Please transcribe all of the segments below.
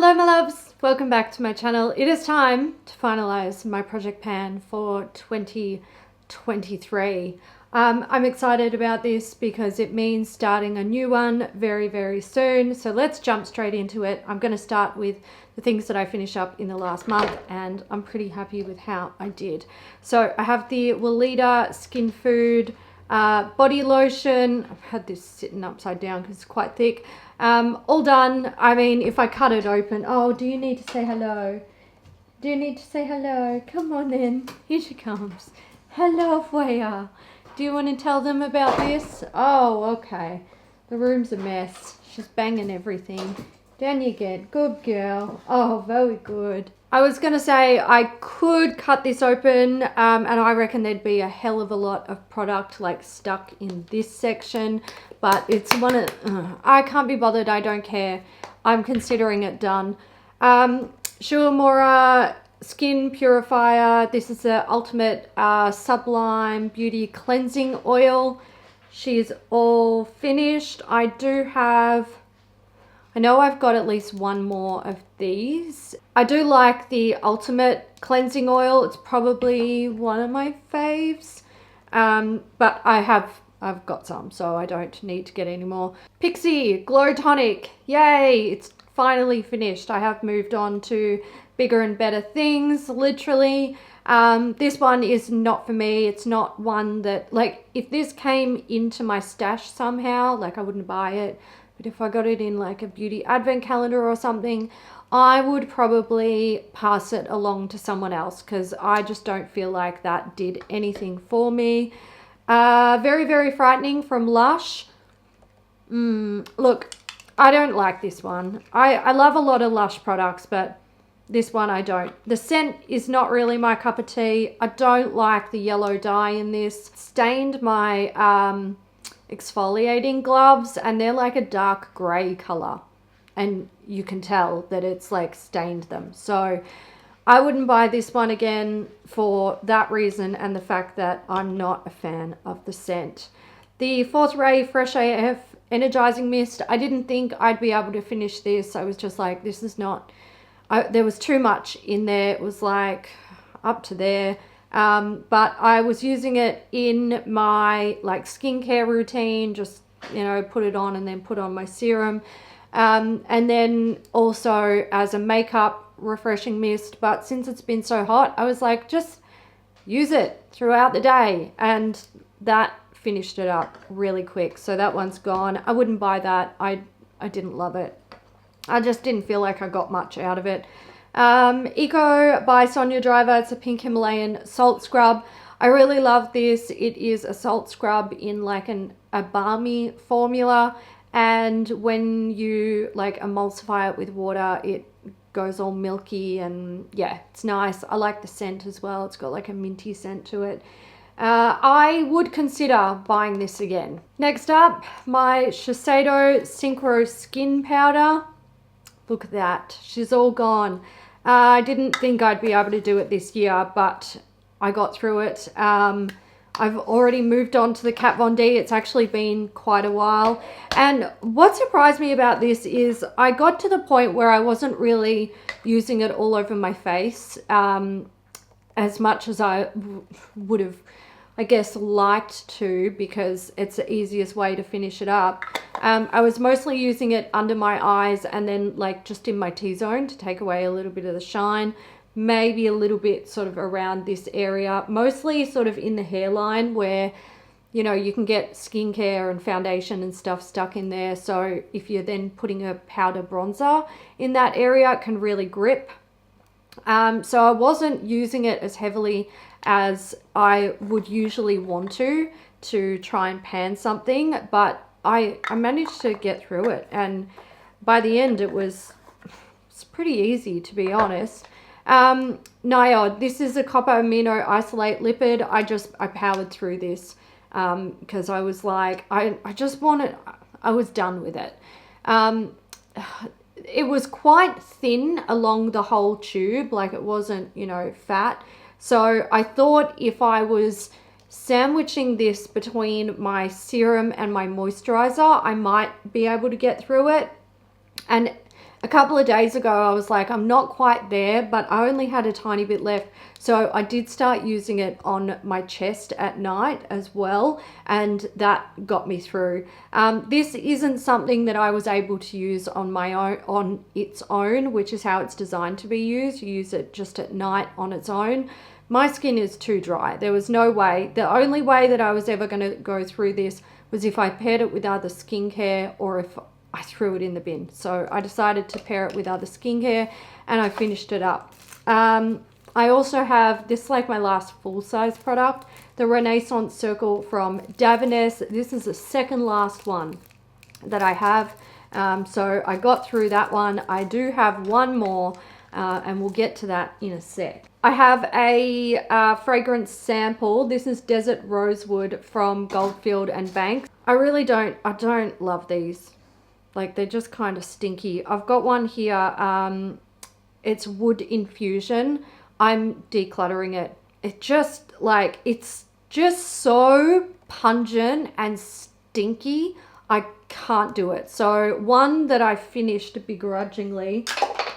Hello my loves, welcome back to my channel. It is time to finalize my project pan for 2023. I'm excited about this because it means starting a new one very soon. So let's jump straight into it. I'm going to start with the things that I finished up in the last month, and I'm pretty happy with how I did. So I have the Weleda Skin Food body lotion. I've had this sitting upside down because it's quite thick. All done. I mean, if I cut it open. Oh, do you need to say hello? Do you need to say hello? Come on then. Here she comes. Hello, Freya. Do you want to tell them about this? Oh, okay. The room's a mess. She's banging everything. Down you get. Good girl. Oh, very good. I was going to say I could cut this open and I reckon there'd be a hell of a lot of product like stuck in this section, but it's one of, I can't be bothered. I don't care. I'm considering it done. Shuamura Skin Purifier. This is the Ultimate Sublime Beauty Cleansing Oil. She's all finished. I know I've got at least one more of these. I do like the Ultimate Cleansing Oil. It's probably one of my faves. But I've got some, so I don't need to get any more. Pixie Glow Tonic. Yay! It's finally finished. I have moved on to bigger and better things, literally. This one is not for me. It's not one that, like, if this came into my stash somehow, like, I wouldn't buy it. But if I got it in like a beauty advent calendar or something, I would probably pass it along to someone else because I just don't feel like that did anything for me. Very frightening from Lush. Look, I don't like this one. I love a lot of Lush products, but this one I don't. The scent is not really my cup of tea. I don't like the yellow dye in this. Stained my exfoliating gloves, and they're like a dark gray color, and you can tell that it's like stained them. So I wouldn't buy this one again for that reason and the fact that I'm not a fan of the scent. The Fourth Ray Fresh AF Energizing Mist. I didn't think I'd be able to finish this. I was just like, this is not, there was too much in there. It was like up to there. But I was using it in my like skincare routine, just, you know, put it on and then put on my serum. And then also as a makeup refreshing mist. But since it's been so hot, I was like, just use it throughout the day. And that finished it up really quick. So that one's gone. I wouldn't buy that. I didn't love it. I just didn't feel like I got much out of it. Eco by Sonia Driver. It's a pink Himalayan salt scrub. I really love this. It is a salt scrub in like a balmy formula, and when you like emulsify it with water, it goes all milky, and yeah, it's nice. I like the scent as well. It's got like a minty scent to it. I would consider buying this again. Next up, my Shiseido Synchro Skin Powder. Look at that. She's all gone. I didn't think I'd be able to do it this year, but I got through it. I've already moved on to the Kat Von D. It's actually been quite a while. And what surprised me about this is I got to the point where I wasn't really using it all over my face as much as I would have, I guess, liked to, because it's the easiest way to finish it up. I was mostly using it under my eyes and then like just in my T-zone to take away a little bit of the shine, maybe a little bit sort of around this area, mostly sort of in the hairline where, you know, you can get skincare and foundation and stuff stuck in there. So if you're then putting a powder bronzer in that area, it can really grip. So I wasn't using it as heavily as I would usually want to try and pan something, but I managed to get through it, and by the end it's pretty easy, to be honest. Niod, this is a copper amino isolate lipid. I powered through this because I was like, I was done with it. It was quite thin along the whole tube, like it wasn't, you know, fat. So I thought if I was sandwiching this between my serum and my moisturizer, I might be able to get through it. And A couple of days ago, I was like, I'm not quite there, but I only had a tiny bit left. So I did start using it on my chest at night as well, and that got me through. This isn't something that I was able to use on my own, on its own, which is how it's designed to be used. You use it just at night on its own. My skin is too dry. There was no way. The only way that I was ever going to go through this was if I paired it with other skincare or if I threw it in the bin. So I decided to pair it with other skincare and I finished it up. I also have this, like my last full-size product, the Renaissance Circle from Davines. This is the second last one that I have. So I got through that one. I do have one more and we'll get to that in a sec. I have a fragrance sample. This is Desert Rosewood from Goldfield and Banks. I don't love these. Like, they're just kind of stinky. I've got one here. It's Wood Infusion. I'm decluttering it. It's just so pungent and stinky. I can't do it. So one that I finished begrudgingly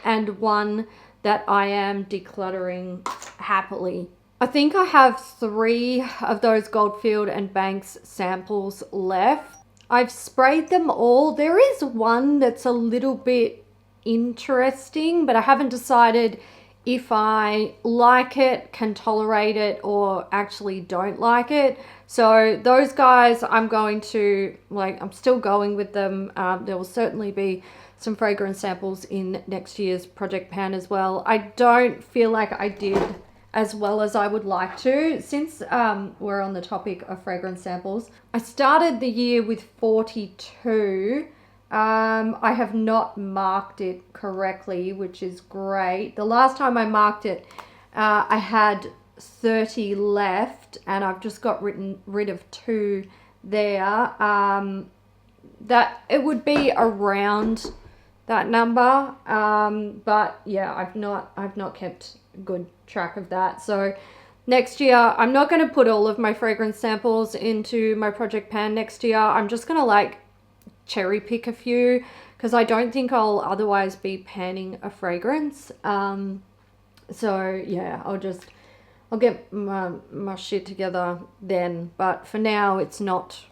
and one that I am decluttering happily. I think I have 3 of those Goldfield and Banks samples left. I've sprayed them all. There is one that's a little bit interesting, but I haven't decided if I like it, can tolerate it, or actually don't like it. So those guys, I'm still going with them. There will certainly be some fragrance samples in next year's project pan as well. I don't feel like I did as well as I would like to. Since we're on the topic of fragrance samples, I started the year with 42. I have not marked it correctly, which is great. The last time I marked it, I had 30 left and I've just got rid of 2 there. That it would be around that number, but yeah, I've not kept good track of that. So next year I'm not going to put all of my fragrance samples into my project pan. Next year I'm just going to cherry pick a few because I don't think I'll otherwise be panning a fragrance. So yeah, I'll get my shit together then, but for now it's not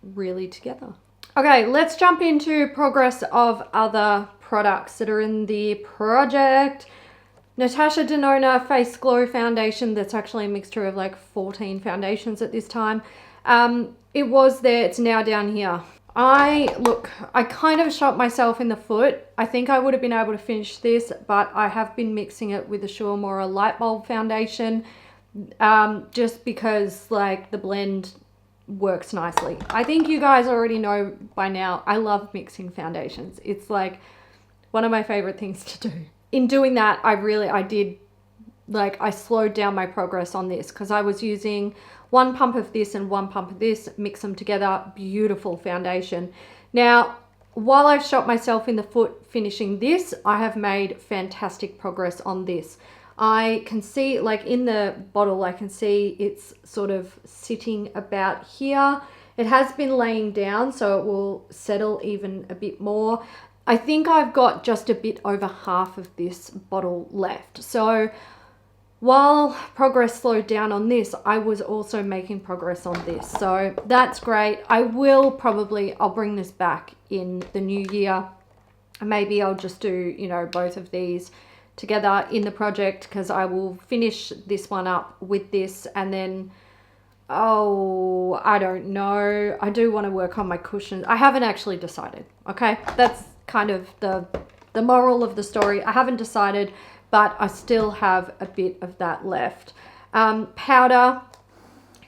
really together. Okay, let's jump into progress of other products that are in the project. Natasha Denona Face Glow Foundation. That's actually a mixture of 14 foundations at this time. It was there, it's now down here. I kind of shot myself in the foot. I think I would have been able to finish this, but I have been mixing it with the Shuamora Light Bulb Foundation, just because the blend works nicely. I think you guys already know by now, I love mixing foundations. It's one of my favorite things to do. In doing that, I slowed down my progress on this because I was using 1 pump of this and 1 pump of this, mix them together, beautiful foundation. Now, while I've shot myself in the foot finishing this, I have made fantastic progress on this. I can see, in the bottle, I can see it's sort of sitting about here. It has been laying down, so it will settle even a bit more. I think I've got just a bit over half of this bottle left. So while progress slowed down on this, I was also making progress on this. So that's great. I'll bring this back in the new year. Maybe I'll just do, both of these together in the project because I will finish this one up with this and then, I don't know. I do want to work on my cushions. I haven't actually decided, okay? That's kind of the moral of the story. I haven't decided, but I still have a bit of that left. Powder,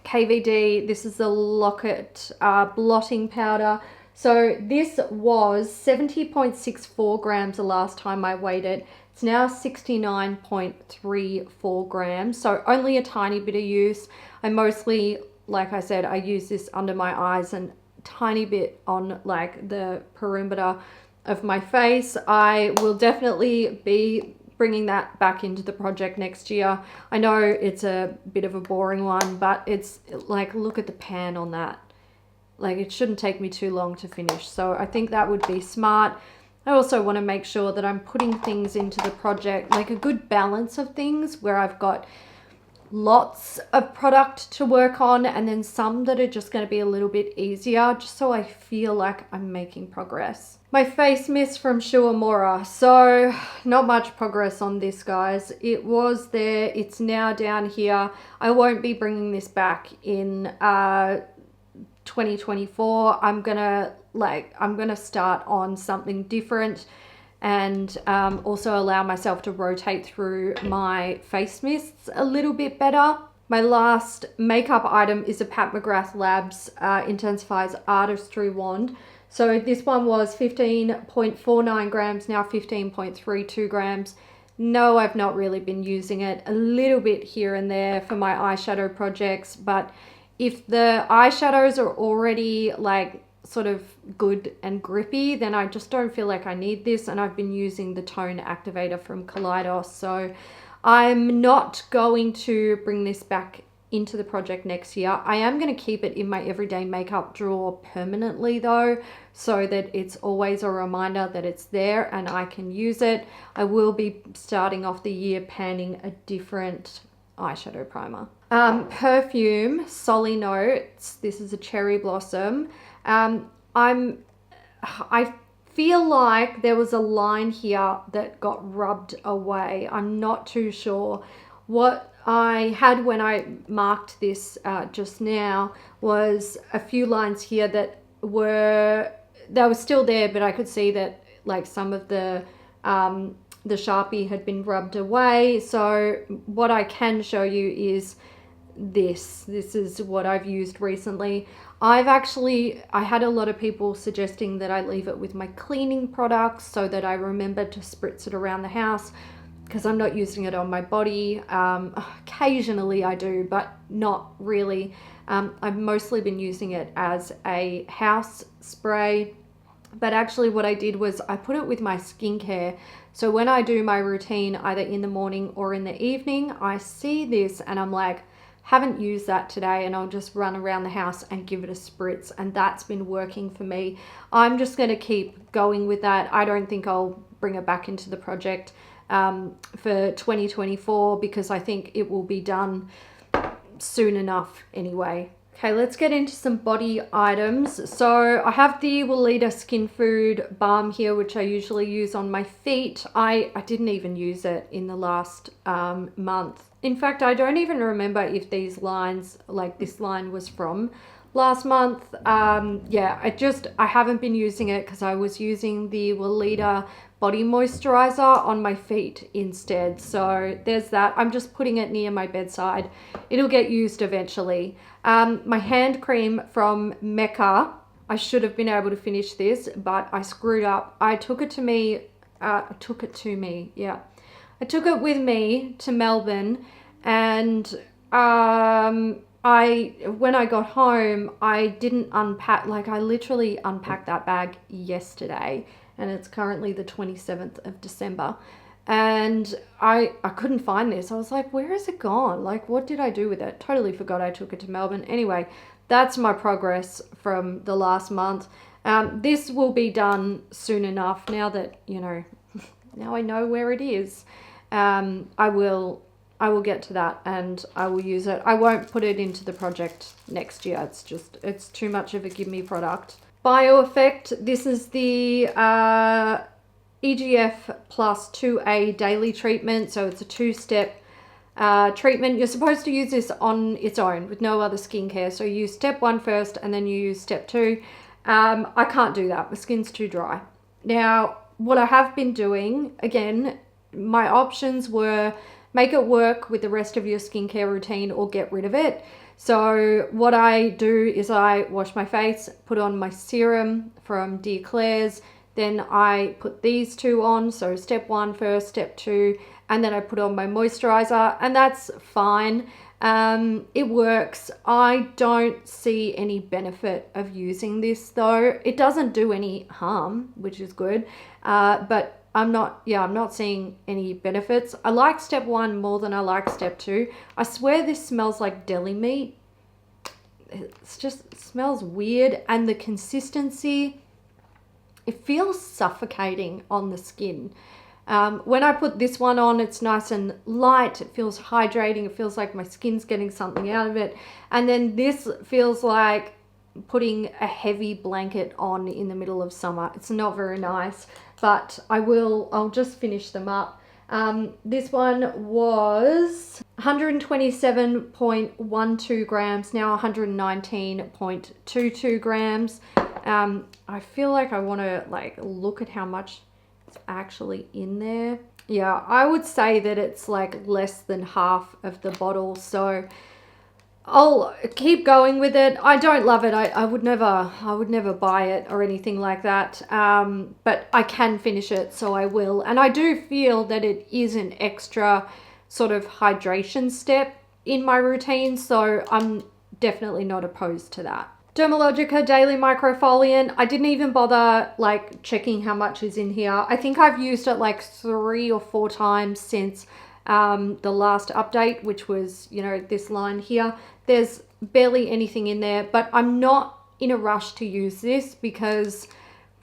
KVD, this is the Locket blotting powder. So this was 70.64 grams the last time I weighed it. It's now 69.34 grams, so only a tiny bit of use. I mostly, like I said, I use this under my eyes and tiny bit on the perimeter of my face. I will definitely be bringing that back into the project next year. I know it's a bit of a boring one, but it's look at the pan on that. It shouldn't take me too long to finish. So I think that would be smart. I also want to make sure that I'm putting things into the project, like a good balance of things where I've got lots of product to work on and then some that are just going to be a little bit easier, just so I feel like I'm making progress. My face mist from Shuamora. So not much progress on this, guys. It was there. It's now down here. I won't be bringing this back in 2024. I'm gonna start on something different, and also allow myself to rotate through my face mists a little bit better. My last makeup item is a Pat McGrath Labs Intensifies Artistry Wand. So this one was 15.49 grams, now 15.32 grams. No, I've not really been using it. A little bit here and there for my eyeshadow projects, but if the eyeshadows are already like sort of good and grippy, then I just don't feel like I need this. And I've been using the tone activator from Kaleidos, so I'm not going to bring this back into the project next year. I am going to keep it in my everyday makeup drawer permanently though, so that it's always a reminder that it's there and I can use it. I will be starting off the year panning a different eyeshadow primer. Perfume, Solly Notes. This is a cherry blossom. I feel like there was a line here that got rubbed away. I'm not too sure. What I had when I marked this just now was a few lines here that were still there, but I could see that like some of the Sharpie had been rubbed away. So what I can show you is this is what I've used recently. I had a lot of people suggesting that I leave it with my cleaning products so that I remember to spritz it around the house, because I'm not using it on my body. Occasionally I do, but not really. I've mostly been using it as a house spray, but actually what I did was I put it with my skincare. So when I do my routine, either in the morning or in the evening, I see this and I'm like, haven't used that today, and I'll just run around the house and give it a spritz, and that's been working for me. I'm just going to keep going with that. I don't think I'll bring it back into the project for 2024, because I think it will be done soon enough anyway. Okay, let's get into some body items. So I have the Weleda Skin Food Balm here, which I usually use on my feet. I didn't even use it in the last month. In fact, I don't even remember if these lines, like this line, was from last month. Yeah, I haven't been using it because I was using the Weleda body moisturizer on my feet instead. So there's that. I'm just putting it near my bedside. It'll get used eventually. My hand cream from Mecca. I should have been able to finish this, but I screwed up. I took it with me to Melbourne, and when I got home, I didn't unpack. Like, I literally unpacked that bag yesterday, and it's currently the 27th of December, and I couldn't find this. I was like, where is it gone? Like, what did I do with it? Totally forgot I took it to Melbourne. Anyway, that's my progress from the last month. This will be done soon enough now that, now I know where it is. I will get to that and I will use it. I won't put it into the project next year. It's too much of a gimme product. BioEffect. This is the EGF plus 2A daily treatment. So it's a 2-step treatment. You're supposed to use this on its own with no other skincare. So you use step 1 first and then you use step 2. I can't do that. My skin's too dry. Now, what I have been doing, again, my options were make it work with the rest of your skincare routine or get rid of it. So what I do is I wash my face, put on my serum from Dear Claire's, then I put these two on. So step 1 first, step 2, and then I put on my moisturizer, and that's fine. It works. I don't see any benefit of using this though. It doesn't do any harm, which is good. But I'm not seeing any benefits. I like step 1 more than I like step 2. I swear this smells like deli meat. It smells weird, and the consistency, it feels suffocating on the skin. When I put this one on, it's nice and light. It feels hydrating. It feels like my skin's getting something out of it. And then this feels like putting a heavy blanket on in the middle of summer. It's not very nice, but I'll just finish them up. This one was 127.12 grams, now 119.22 grams. I feel like I want to like look at how much it's actually in there. Yeah, I would say that it's like less than half of the bottle, so I'll keep going with it. I don't love it. I would never buy it or anything like that. But I can finish it, so I will. And I do feel that it is an extra sort of hydration step in my routine, so I'm definitely not opposed to that. Dermalogica Daily Microfoliant. I didn't even bother like checking how much is in here. I think I've used it like 3 or 4 times since the last update, which was, you know, this line here. There's barely anything in there, but I'm not in a rush to use this because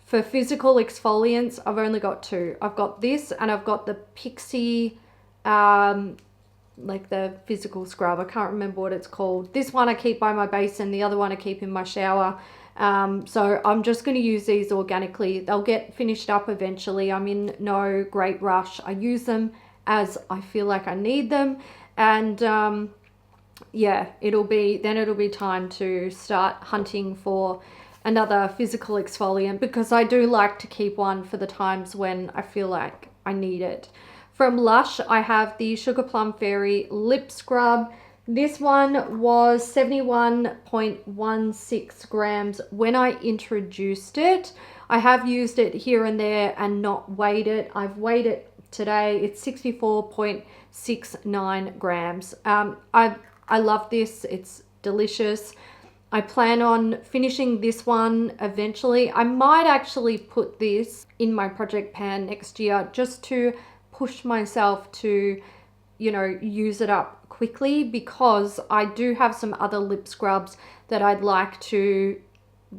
for physical exfoliants, I've only got 2. I've got this and I've got the Pixie, like the physical scrub. I can't remember what it's called. This one I keep by my basin. The other one I keep in my shower. So I'm just going to use these organically. They'll get finished up eventually. I'm in no great rush. I use them as I feel like I need them, and yeah, it'll be time to start hunting for another physical exfoliant, because I do like to keep one for the times when I feel like I need it. From Lush, I have the Sugar Plum Fairy Lip Scrub. This one was 71.16 grams when I introduced it. I have used it here and there and not weighed it. I've weighed it today. It's 64.69 grams. I love this. It's delicious. I plan on finishing this one eventually. I might actually put this in my project pan next year just to push myself to, you know, use it up quickly, because I do have some other lip scrubs that I'd like to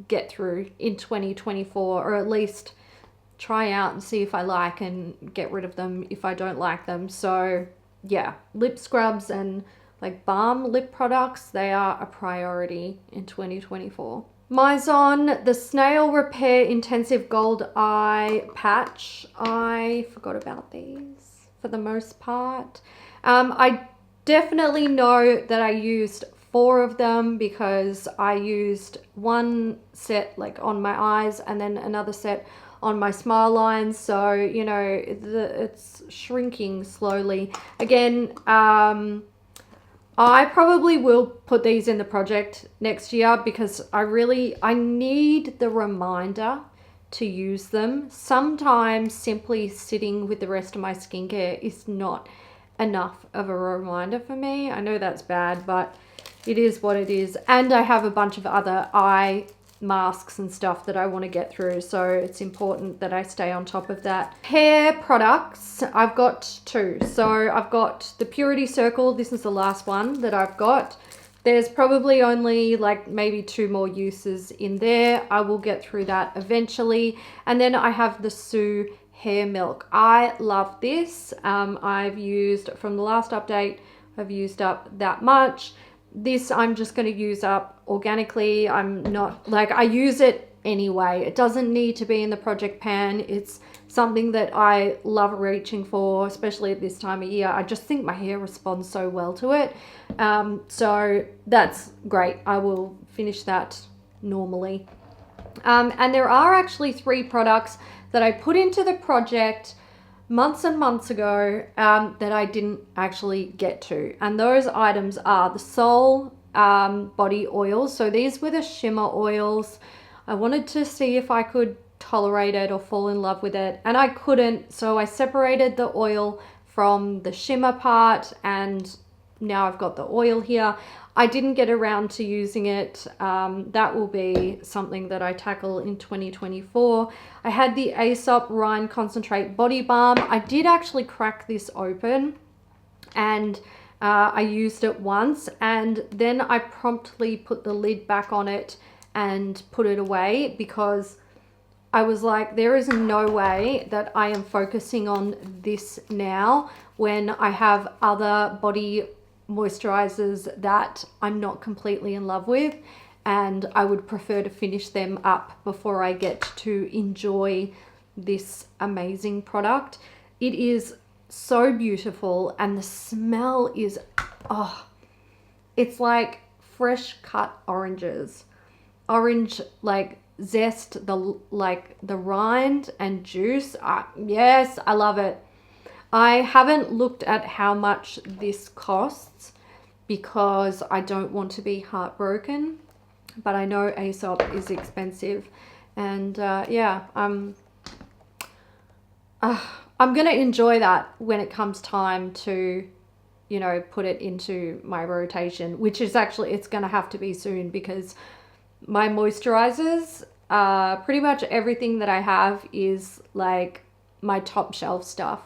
get through in 2024, or at least try out and see if I like and get rid of them if I don't like them. So yeah, lip scrubs and like balm lip products, they are a priority in 2024. Mizon, the Snail Repair Intensive Gold Eye Patch. I forgot about these for the most part. I definitely know that I used 4 of them because I used one set like on my eyes and then another set on my smile lines. So, you know, it's shrinking slowly. Again, I probably will put these in the project next year because I need the reminder to use them. Sometimes simply sitting with the rest of my skincare is not enough of a reminder for me. I know that's bad, but it is what it is. And I have a bunch of other eye masks and stuff that I want to get through, so it's important that I stay on top of that. Hair products, I've got 2. So I've got the Purity Circle. This is the last one that I've got. There's probably only like maybe 2 more uses in there. I will get through that eventually. And then I have the Sue Hair Milk. I love this. I've used, from the last update, I've used up that much. This I'm just going to use up organically. I'm not like, I use it anyway. It doesn't need to be in the project pan. It's something that I love reaching for, especially at this time of year. I just think my hair responds so well to it. So that's great. I will finish that normally. And there are actually 3 products that I put into the project months and months ago that I didn't actually get to. And those items are the Soul body oils. So these were the shimmer oils. I wanted to see if I could tolerate it or fall in love with it, and I couldn't. So I separated the oil from the shimmer part, and now I've got the oil here. I didn't get around to using it. That will be something that I tackle in 2024. I had the Aesop Rind Concentrate Body Balm. I did actually crack this open, and I used it once, and then I promptly put the lid back on it and put it away because I was like, there is no way that I am focusing on this now when I have other body moisturizers that I'm not completely in love with, and I would prefer to finish them up before I get to enjoy this amazing product. It is so beautiful, and the smell is, oh, it's like fresh cut oranges. Orange, like zest, the rind and juice. Yes, I love it. I haven't looked at how much this costs because I don't want to be heartbroken, but I know Aesop is expensive, and yeah, I'm gonna enjoy that when it comes time to, you know, put it into my rotation, which is actually, it's gonna have to be soon, because my moisturizers, pretty much everything that I have is like my top shelf stuff.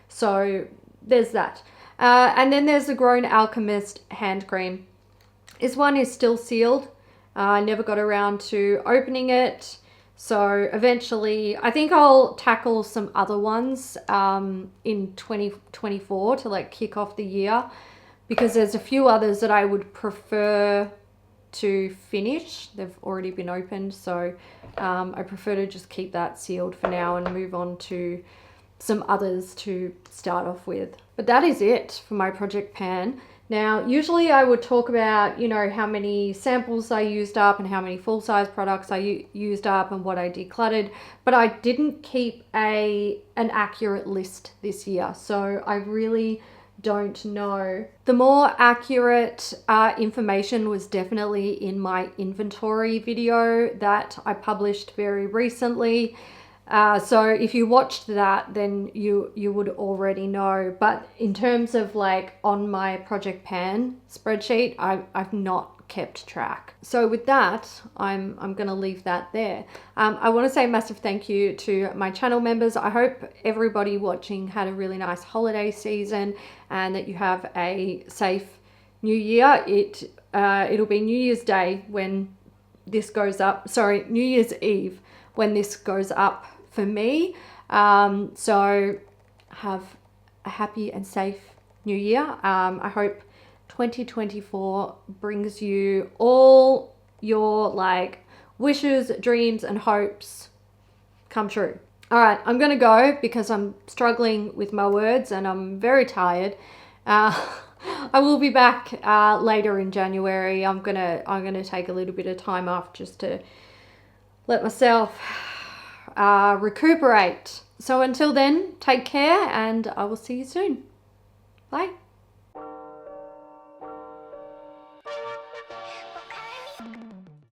So there's that. And then there's the Grown Alchemist hand cream. This one is still sealed. I never got around to opening it. So eventually, I think I'll tackle some other ones in 2024 to like kick off the year, because there's a few others that I would prefer to finish. They've already been opened, so I prefer to just keep that sealed for now and move on to some others to start off with. But that is it for my project pan. Now, usually I would talk about, you know, how many samples I used up and how many full-size products I used up and what I decluttered, but I didn't keep an accurate list this year, so I really don't know. The more accurate information was definitely in my inventory video that I published very recently. So if you watched that, then you would already know. But in terms of like on my Project Pan spreadsheet, I've not kept track. So with that, I'm going to leave that there. I want to say a massive thank you to my channel members. I hope everybody watching had a really nice holiday season and that you have a safe new year. It'll be New Year's Day when this goes up. Sorry, New Year's Eve when this goes up for me. So have a happy and safe new year. I hope 2024 brings you all your like wishes, dreams, and hopes come true. All right, I'm gonna go because I'm struggling with my words and I'm very tired. I will be back later in January. I'm gonna take a little bit of time off just to let myself recuperate. So until then, take care, and I will see you soon. Bye.